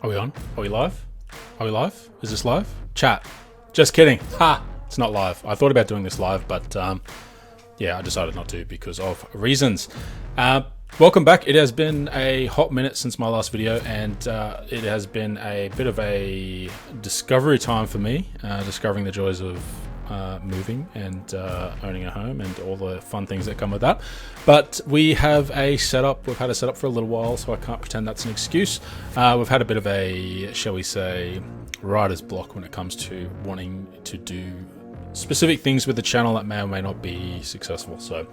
Are we on? Are we live? Are we live? Is this live? Chat. Just kidding. Ha! It's not live. I thought about doing this live, but yeah, I decided not to because of reasons. Welcome back. It has been a hot minute since my last video, and it has been a bit of a discovery time for me, discovering the joys of moving and owning a home and all the fun things that come with that. But we have a setup. We've had a setup for a little while, so I can't pretend that's an excuse. We've had a bit of a, shall we say, writer's block when it comes to wanting to do specific things with the channel that may or may not be successful. So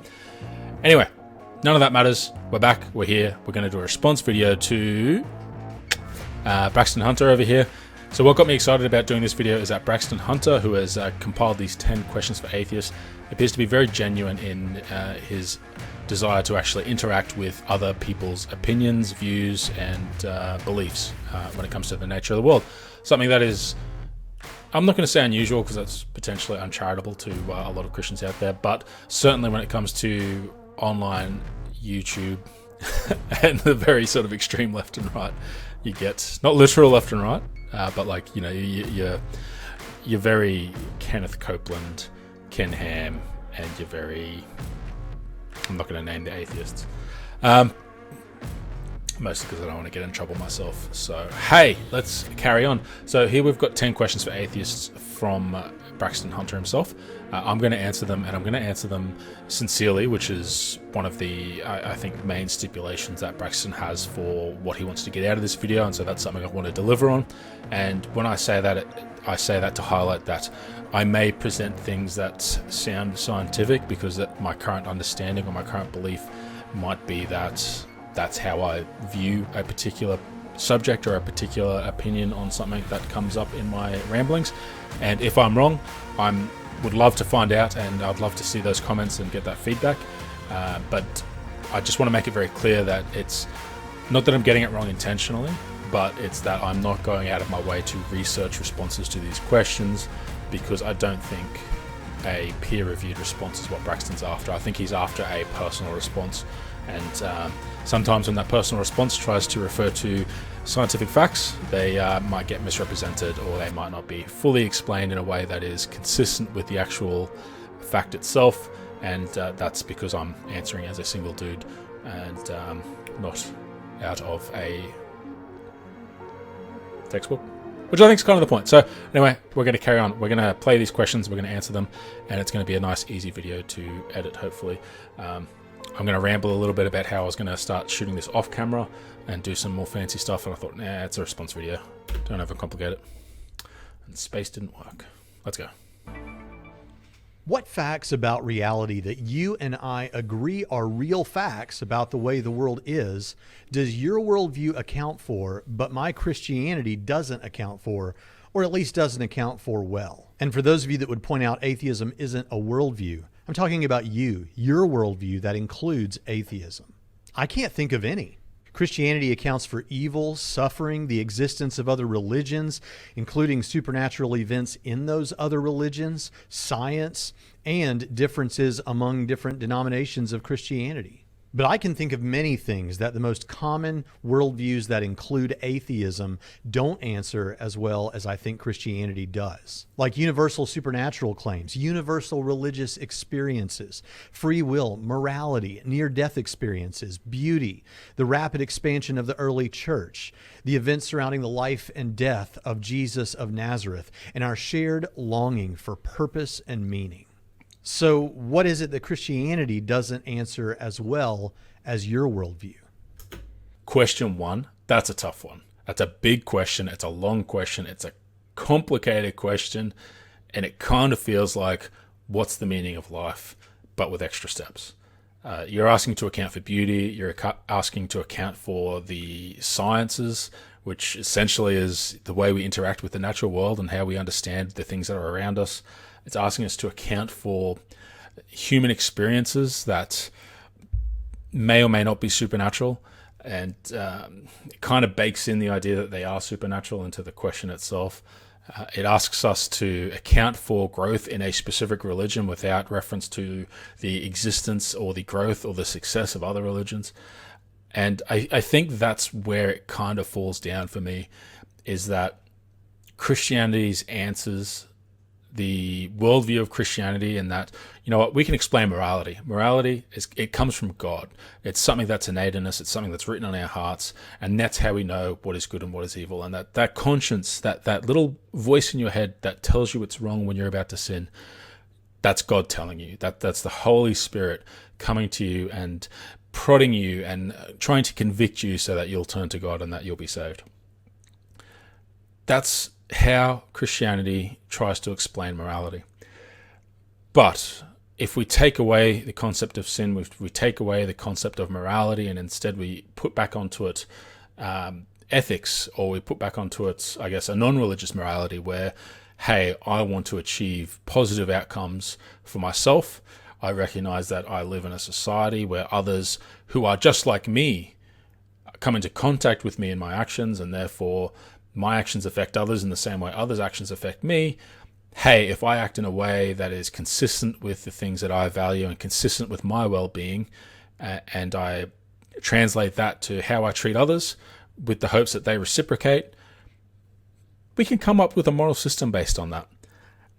anyway, none of that matters. We're back. We're here. We're going to do a response video to Braxton Hunter over here. So what got me excited about doing this video is that Braxton Hunter, who has compiled these 10 questions for atheists, appears to be very genuine in his desire to actually interact with other people's opinions, views, and beliefs when it comes to the nature of the world. Something that is, I'm not going to say unusual because that's potentially uncharitable to a lot of Christians out there, but certainly when it comes to online YouTube and the very sort of extreme left and right, you get not literal left and right, but like, you know, you're very Kenneth Copeland, Ken Ham, and you're very, I'm not going to name the atheists, mostly because I don't want to get in trouble myself. So hey, let's carry on. So here we've got 10 questions for atheists from Braxton Hunter himself. I'm going to answer them, and I'm going to answer them sincerely, which is one of the, I think, main stipulations that Braxton has for what he wants to get out of this video, and so that's something I want to deliver on. And when I say that, I say that to highlight that I may present things that sound scientific because that my current understanding or my current belief might be that that's how I view a particular subject or a particular opinion on something that comes up in my ramblings. And if I'm wrong, would love to find out, and I'd love to see those comments and get that feedback. But I just want to make it very clear that it's not that I'm getting it wrong intentionally, but it's that I'm not going out of my way to research responses to these questions, because I don't think a peer-reviewed response is what Braxton's after. I think he's after a personal response, and sometimes when that personal response tries to refer to scientific facts, they might get misrepresented, or they might not be fully explained in a way that is consistent with the actual fact itself, and that's because I'm answering as a single dude and not out of a textbook, which I think is kind of the point. So anyway, we're going to carry on. We're going to play these questions, we're going to answer them, and it's going to be a nice easy video to edit, hopefully. I'm going to ramble a little bit about how I was going to start shooting this off camera and do some more fancy stuff, and I thought, nah, it's a response video, don't overcomplicate it. And space didn't work. Let's go. What facts about reality that you and I agree are real facts about the way the world is does your worldview account for, but my Christianity doesn't account for, or at least doesn't account for well? And for those of you that would point out atheism isn't a worldview, I'm talking about your worldview that includes atheism. I can't think of any. Christianity accounts for evil, suffering, the existence of other religions, including supernatural events in those other religions, science, and differences among different denominations of Christianity. But I can think of many things that the most common worldviews that include atheism don't answer as well as I think Christianity does. Like universal supernatural claims, universal religious experiences, free will, morality, near-death experiences, beauty, the rapid expansion of the early church, the events surrounding the life and death of Jesus of Nazareth, and our shared longing for purpose and meaning. So what is it that Christianity doesn't answer as well as your worldview? Question one, that's a tough one. That's a big question. It's a long question. It's a complicated question. And it kind of feels like, what's the meaning of life, but with extra steps? You're asking to account for beauty. You're asking to account for the sciences, which essentially is the way we interact with the natural world and how we understand the things that are around us. It's asking us to account for human experiences that may or may not be supernatural, and it kind of bakes in the idea that they are supernatural into the question itself. It asks us to account for growth in a specific religion without reference to the existence or the growth or the success of other religions. And I think that's where it kind of falls down for me, is that Christianity's answers, the worldview of Christianity, and that, you know what, we can explain morality. Morality it comes from God. It's something that's innate in us. It's something that's written on our hearts, and that's how we know what is good and what is evil. And that conscience, that little voice in your head that tells you it's wrong when you're about to sin, that's God telling you. That's the Holy Spirit coming to you and prodding you and trying to convict you so that you'll turn to God and that you'll be saved. That's how Christianity tries to explain morality. But if we take away the concept of sin, if we take away the concept of morality, and instead we put back onto it ethics, or we put back onto it, I guess, a non-religious morality where, hey, I want to achieve positive outcomes for myself. I recognize that I live in a society where others who are just like me come into contact with me in my actions, and therefore my actions affect others in the same way others' actions affect me. Hey, if I act in a way that is consistent with the things that I value and consistent with my well-being, and I translate that to how I treat others with the hopes that they reciprocate, we can come up with a moral system based on that.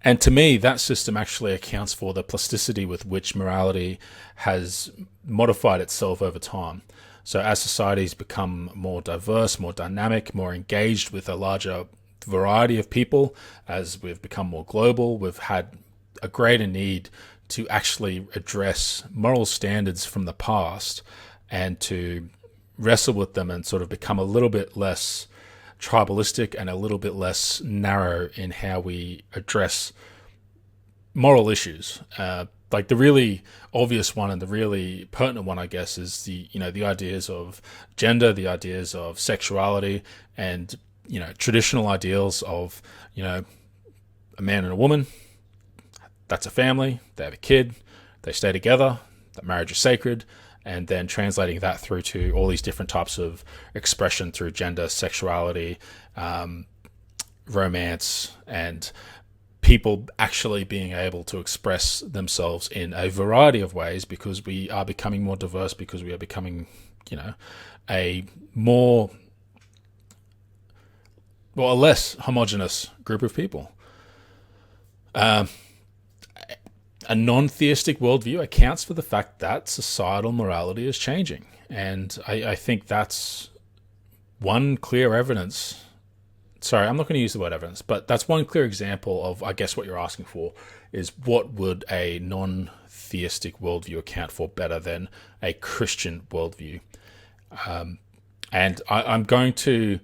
And to me, that system actually accounts for the plasticity with which morality has modified itself over time. So as societies become more diverse, more dynamic, more engaged with a larger variety of people, as we've become more global, we've had a greater need to actually address moral standards from the past and to wrestle with them and sort of become a little bit less tribalistic and a little bit less narrow in how we address moral issues. Like the really obvious one and the really pertinent one, I guess, is the ideas of gender, the ideas of sexuality, and traditional ideals of a man and a woman. That's a family. They have a kid. They stay together. That marriage is sacred. And then translating that through to all these different types of expression through gender, sexuality, romance, and people actually being able to express themselves in a variety of ways, because we are becoming more diverse, because we are becoming, a less homogenous group of people. A non-theistic worldview accounts for the fact that societal morality is changing. And I think that's one clear evidence. Sorry, I'm not going to use the word evidence, but that's one clear example of, I guess, what you're asking for is what would a non-theistic worldview account for better than a Christian worldview. And I'm going to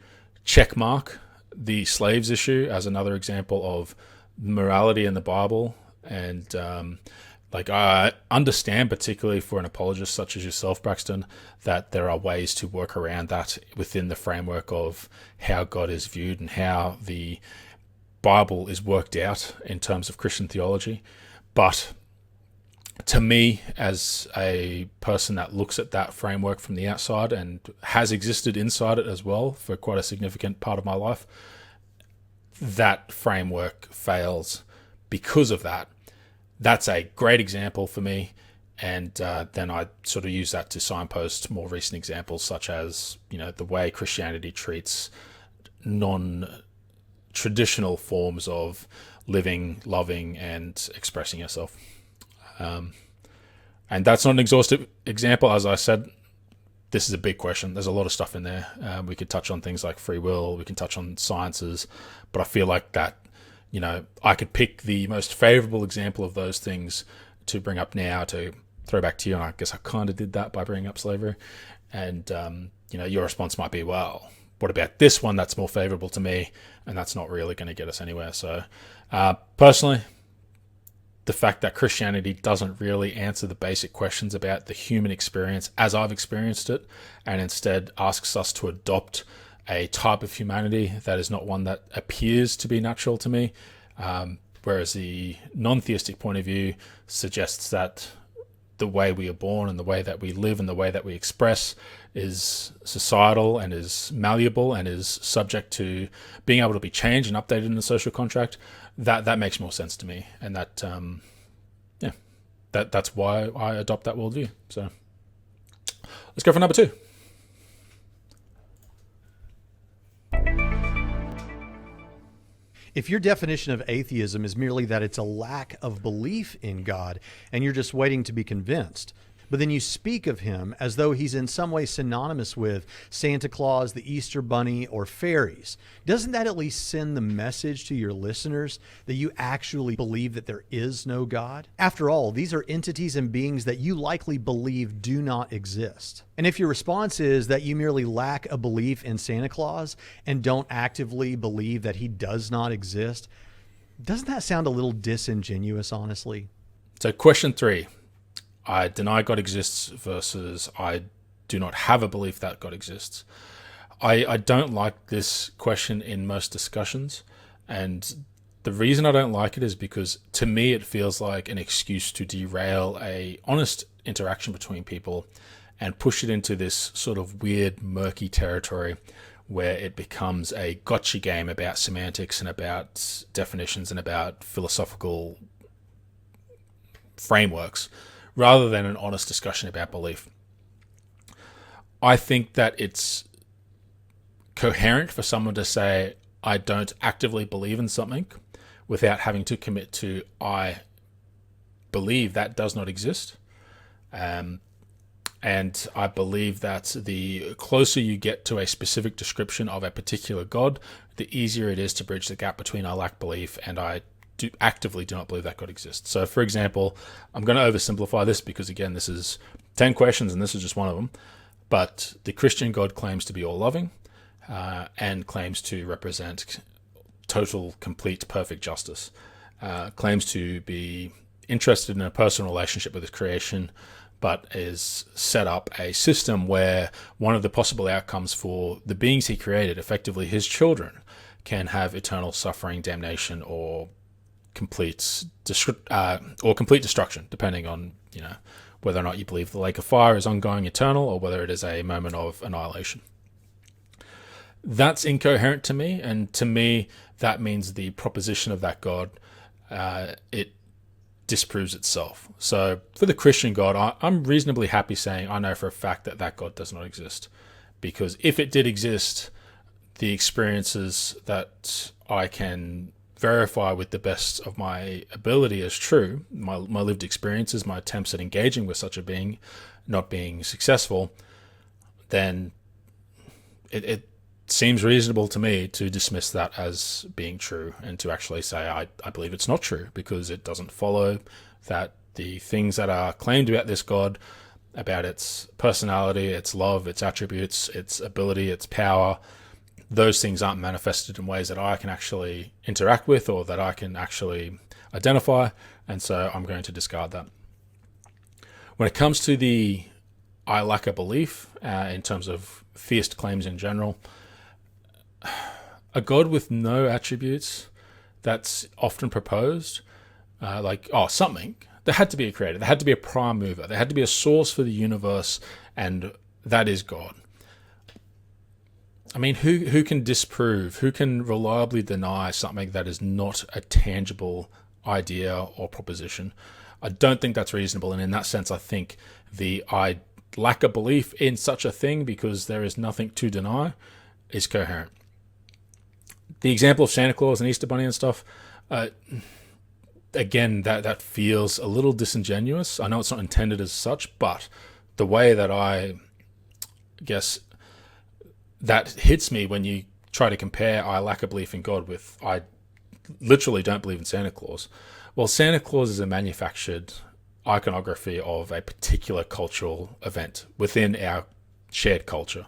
checkmark the slaves issue as another example of morality in the Bible. And I understand, particularly for an apologist such as yourself, Braxton, that there are ways to work around that within the framework of how God is viewed and how the Bible is worked out in terms of Christian theology. But to me, as a person that looks at that framework from the outside and has existed inside it as well for quite a significant part of my life, that framework fails because of that. That's a great example for me, and then I sort of use that to signpost more recent examples, such as the way Christianity treats non-traditional forms of living, loving, and expressing yourself. And that's not an exhaustive example. As I said, this is a big question. There's a lot of stuff in there. We could touch on things like free will. We can touch on sciences, but I feel like that. I could pick the most favorable example of those things to bring up now to throw back to you. And I guess I kind of did that by bringing up slavery. And, your response might be, well, what about this one that's more favorable to me? And that's not really going to get us anywhere. So personally, the fact that Christianity doesn't really answer the basic questions about the human experience as I've experienced it, and instead asks us to adopt a type of humanity that is not one that appears to be natural to me, whereas the non-theistic point of view suggests that the way we are born and the way that we live and the way that we express is societal and is malleable and is subject to being able to be changed and updated in the social contract. That makes more sense to me, and that's why I adopt that worldview. So let's go for number 2. If your definition of atheism is merely that it's a lack of belief in God and you're just waiting to be convinced, but then you speak of him as though he's in some way synonymous with Santa Claus, the Easter Bunny, or fairies, doesn't that at least send the message to your listeners that you actually believe that there is no God? After all, these are entities and beings that you likely believe do not exist. And if your response is that you merely lack a belief in Santa Claus and don't actively believe that he does not exist, doesn't that sound a little disingenuous, honestly? So question 3. I deny God exists versus I do not have a belief that God exists. I don't like this question in most discussions. And the reason I don't like it is because to me it feels like an excuse to derail a honest interaction between people and push it into this sort of weird, murky territory where it becomes a gotcha game about semantics and about definitions and about philosophical frameworks, rather than an honest discussion about belief. I think that it's coherent for someone to say, I don't actively believe in something without having to commit to, I believe that does not exist. And I believe that the closer you get to a specific description of a particular God, the easier it is to bridge the gap between I lack belief and I actively do not believe that God exists. So, for example, I'm going to oversimplify this because, again, this is 10 questions and this is just one of them. But the Christian God claims to be all-loving and claims to represent total, complete, perfect justice. Claims to be interested in a personal relationship with his creation, but is set up a system where one of the possible outcomes for the beings he created, effectively his children, can have eternal suffering, damnation, or complete destruction, depending on whether or not you believe the lake of fire is ongoing, eternal, or whether it is a moment of annihilation. That's incoherent to me, and to me that means the proposition of that God it disproves itself. So for the Christian God, I'm reasonably happy saying I know for a fact that that God does not exist, because if it did exist, the experiences that I can verify with the best of my ability as true, my lived experiences, my attempts at engaging with such a being, not being successful, then it seems reasonable to me to dismiss that as being true and to actually say I believe it's not true, because it doesn't follow that the things that are claimed about this God, about its personality, its love, its attributes, its ability, its power, those things aren't manifested in ways that I can actually interact with or that I can actually identify, and so I'm going to discard that. When it comes to the I lack a belief in terms of theist claims in general, a God with no attributes that's often proposed, something, there had to be a creator, there had to be a prime mover, there had to be a source for the universe, and that is God. I mean, who can disprove, who can reliably deny something that is not a tangible idea or proposition? I don't think that's reasonable, and in that sense, I think I lack a belief in such a thing because there is nothing to deny is coherent. The example of Santa Claus and Easter Bunny and stuff, again, that feels a little disingenuous. I know it's not intended as such, but the way that I guess that hits me when you try to compare I lack a belief in God with I literally don't believe in Santa Claus. Well, Santa Claus is a manufactured iconography of a particular cultural event within our shared culture.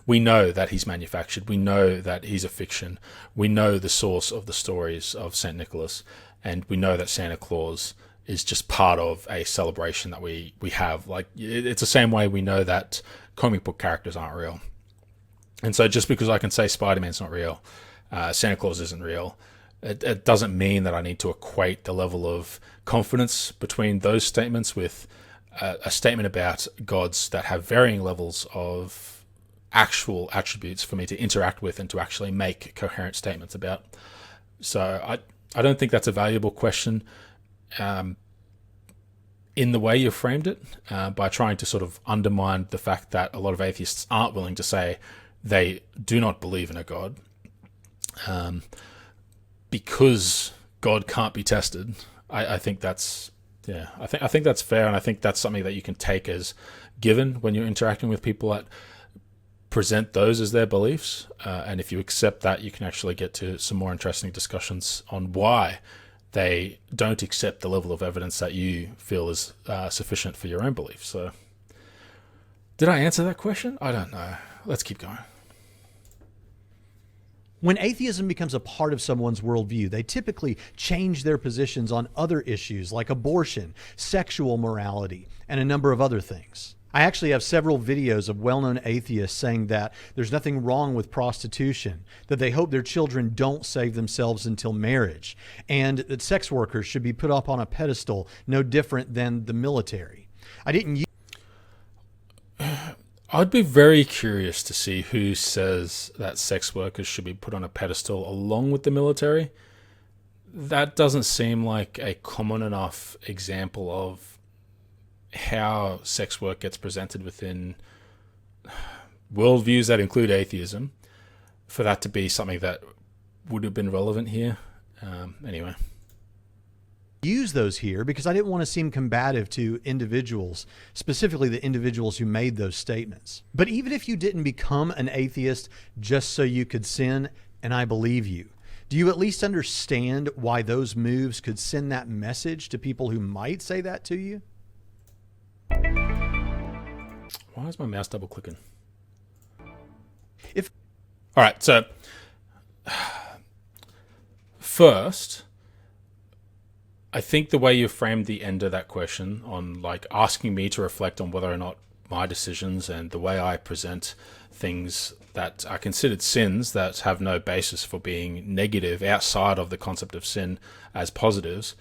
We know that he's manufactured. We know that he's a fiction. We know the source of the stories of St. Nicholas, and we know that Santa Claus is just part of a celebration that we have. Like, it's the same way we know that comic book characters aren't real. And so just because I can say Spider-Man's not real, Santa Claus isn't real, it doesn't mean that I need to equate the level of confidence between those statements with a statement about gods that have varying levels of actual attributes for me to interact with and to actually make coherent statements about. So I don't think that's a valuable question in the way you framed it, by trying to sort of undermine the fact that a lot of atheists aren't willing to say they do not believe in a God. because God can't be tested. I think that's I think that's fair, and I think that's something that you can take as given when you're interacting with people that present those as their beliefs. And if you accept that, you can actually get to some more interesting discussions on why they don't accept the level of evidence that you feel is sufficient for your own belief. So, did I answer that question? I don't know. Let's keep going. When atheism becomes a part of someone's worldview, they typically change their positions on other issues like abortion, sexual morality, and a number of other things. I actually have several videos of well-known atheists saying that there's nothing wrong with prostitution, that they hope their children don't save themselves until marriage, and that sex workers should be put up on a pedestal no different than the military. I'd be very curious to see who says that sex workers should be put on a pedestal along with the military. That doesn't seem like a common enough example of how sex work gets presented within worldviews that include atheism for that to be something that would have been relevant here. Anyway. Use those here because I didn't want to seem combative to individuals, specifically the individuals who made those statements. But even if you didn't become an atheist just so you could sin, and I believe you, do you at least understand why those moves could send that message to people who might say that to you? Why is my mouse double clicking? All right, so first, I think the way you framed the end of that question on like asking me to reflect on whether or not my decisions and the way I present things that are considered sins that have no basis for being negative outside of the concept of sin as positives,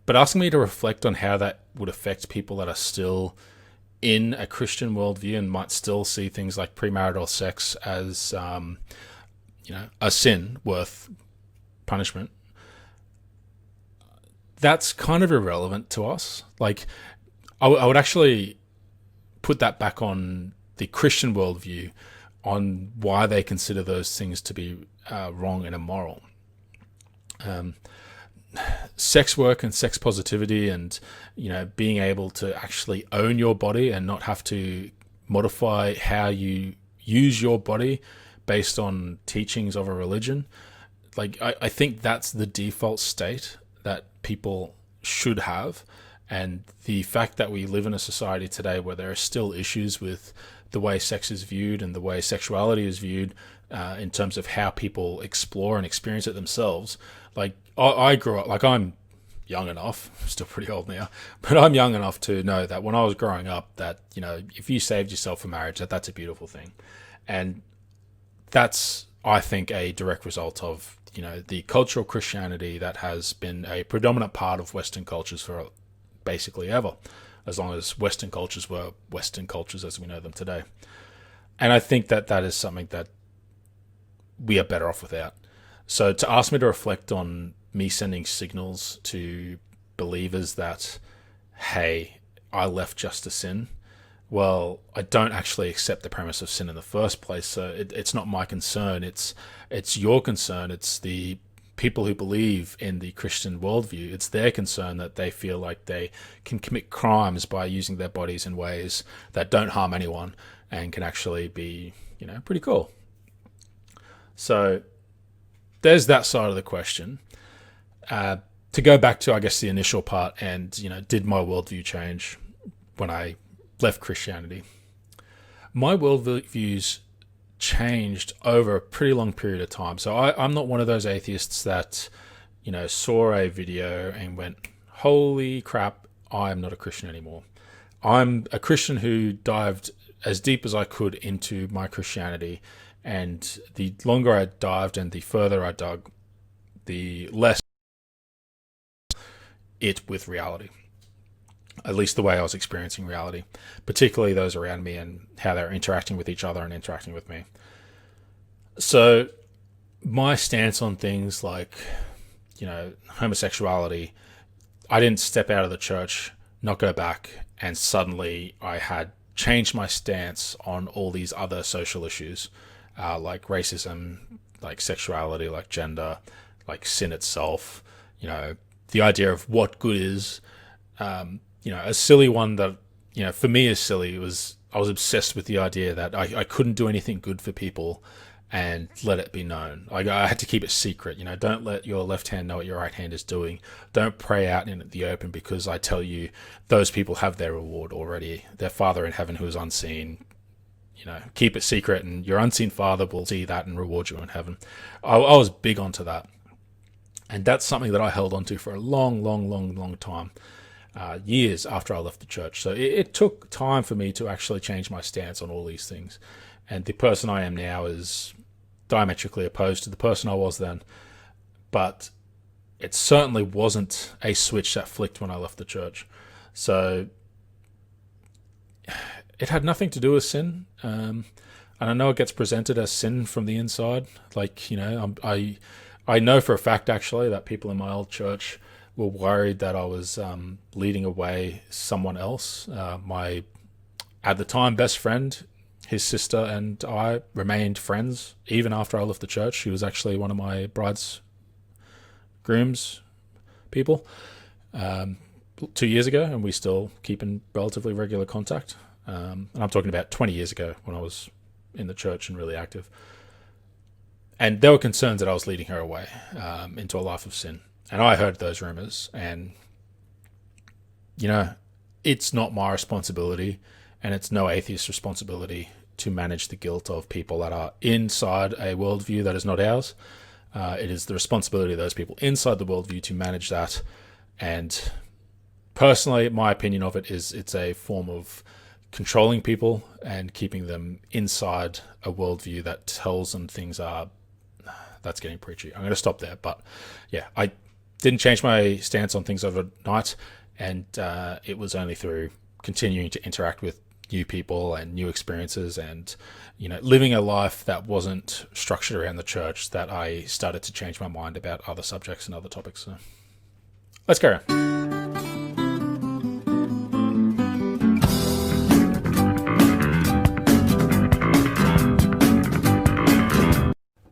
but asking me to reflect on how that would affect people that are still in a Christian worldview and might still see things like premarital sex as, a sin worth punishment. That's kind of irrelevant to us. Like, I would actually put that back on the Christian worldview on why they consider those things to be wrong and immoral. Sex work and sex positivity and, being able to actually own your body and not have to modify how you use your body based on teachings of a religion. Like, I think that's the default state that people should have, and the fact that we live in a society today where there are still issues with the way sex is viewed and the way sexuality is viewed in terms of how people explore and experience it themselves. Like, I grew up, like, I'm young enough, I'm still pretty old now, but I'm young enough to know that when I was growing up that, if you saved yourself for marriage, that's a beautiful thing. And that's, I think, a direct result of the cultural Christianity that has been a predominant part of Western cultures for basically ever, as long as Western cultures were Western cultures as we know them today. And I think that that is something that we are better off without. So to ask me to reflect on me sending signals to believers that, hey, I left just to sin, well, I don't actually accept the premise of sin in the first place, so it's not my concern. It's your concern. It's the people who believe in the Christian worldview. It's their concern that they feel like they can commit crimes by using their bodies in ways that don't harm anyone and can actually be, pretty cool. So there's that side of the question. To go back to, I guess, the initial part and, did my worldview change when I left Christianity? My worldviews changed over a pretty long period of time. So I'm not one of those atheists that, saw a video and went, holy crap, I'm not a Christian anymore. I'm a Christian who dived as deep as I could into my Christianity. And the longer I dived and the further I dug, the less it with reality. At least the way I was experiencing reality, particularly those around me and how they're interacting with each other and interacting with me. So my stance on things like, homosexuality, I didn't step out of the church, not go back, and suddenly I had changed my stance on all these other social issues, like racism, like sexuality, like gender, like sin itself, you know, the idea of what good is, you know, a silly one that, you know, for me is silly was I was obsessed with the idea that I couldn't do anything good for people and let it be known. Like, I had to keep it secret. You know, don't let your left hand know what your right hand is doing. Don't pray out in the open, because I tell you, those people have their reward already. Their Father in heaven who is unseen. You know, keep it secret, and your unseen Father will see that and reward you in heaven. I was big onto that. And that's something that I held onto for a long time. Years after I left the church. So it took time for me to actually change my stance on all these things. And the person I am now is diametrically opposed to the person I was then. But it certainly wasn't a switch that flicked when I left the church. So it had nothing to do with sin. And I know it gets presented as sin from the inside. Like, you know, I know for a fact, actually, that people in my old church were worried that I was leading away someone else. My, at the time, best friend, his sister, and I remained friends even after I left the church. She was actually one of my bride's grooms people 2 years ago, and we still keep in relatively regular contact. And I'm talking about 20 years ago when I was in the church and really active. And there were concerns that I was leading her away into a life of sin. And I heard those rumors, and, you know, it's not my responsibility, and it's no atheist's responsibility to manage the guilt of people that are inside a worldview that is not ours. It is the responsibility of those people inside the worldview to manage that. And personally, my opinion of it is it's a form of controlling people and keeping them inside a worldview that tells them things are... That's getting preachy. I'm going to stop there. But yeah, I didn't change my stance on things overnight, and it was only through continuing to interact with new people and new experiences and, you know, living a life that wasn't structured around the church that I started to change my mind about other subjects and other topics. So let's go.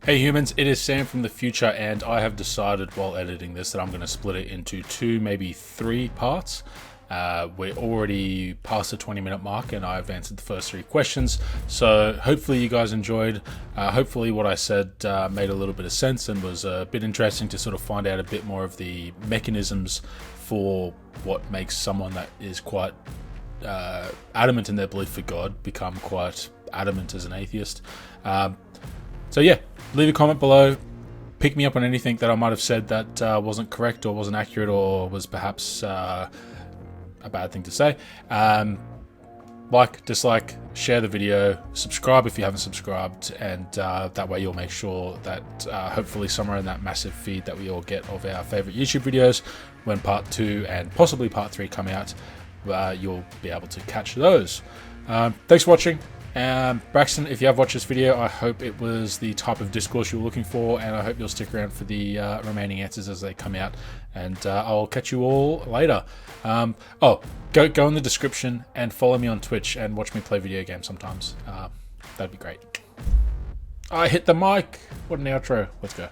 Hey humans, it is Sam from the future, and I have decided while editing this that I'm going to split it into 2, maybe 3 parts. We're already past the 20-minute mark, and I've answered the first 3 questions, so hopefully you guys enjoyed. Hopefully what I said made a little bit of sense and was a bit interesting to sort of find out a bit more of the mechanisms for what makes someone that is quite adamant in their belief for God become quite adamant as an atheist. So yeah, leave a comment below. Pick me up on anything that I might have said that wasn't correct or wasn't accurate or was perhaps a bad thing to say. Like, dislike, share the video, subscribe if you haven't subscribed, and that way you'll make sure that hopefully somewhere in that massive feed that we all get of our favorite YouTube videos, when part 2 and possibly part 3 come out, you'll be able to catch those. Thanks for watching. Braxton, if you have watched this video, I hope it was the type of discourse you were looking for, and I hope you'll stick around for the remaining answers as they come out, and I'll catch you all later. Go in the description and follow me on Twitch and watch me play video games sometimes. That'd be great. I hit the mic. What an outro. Let's go.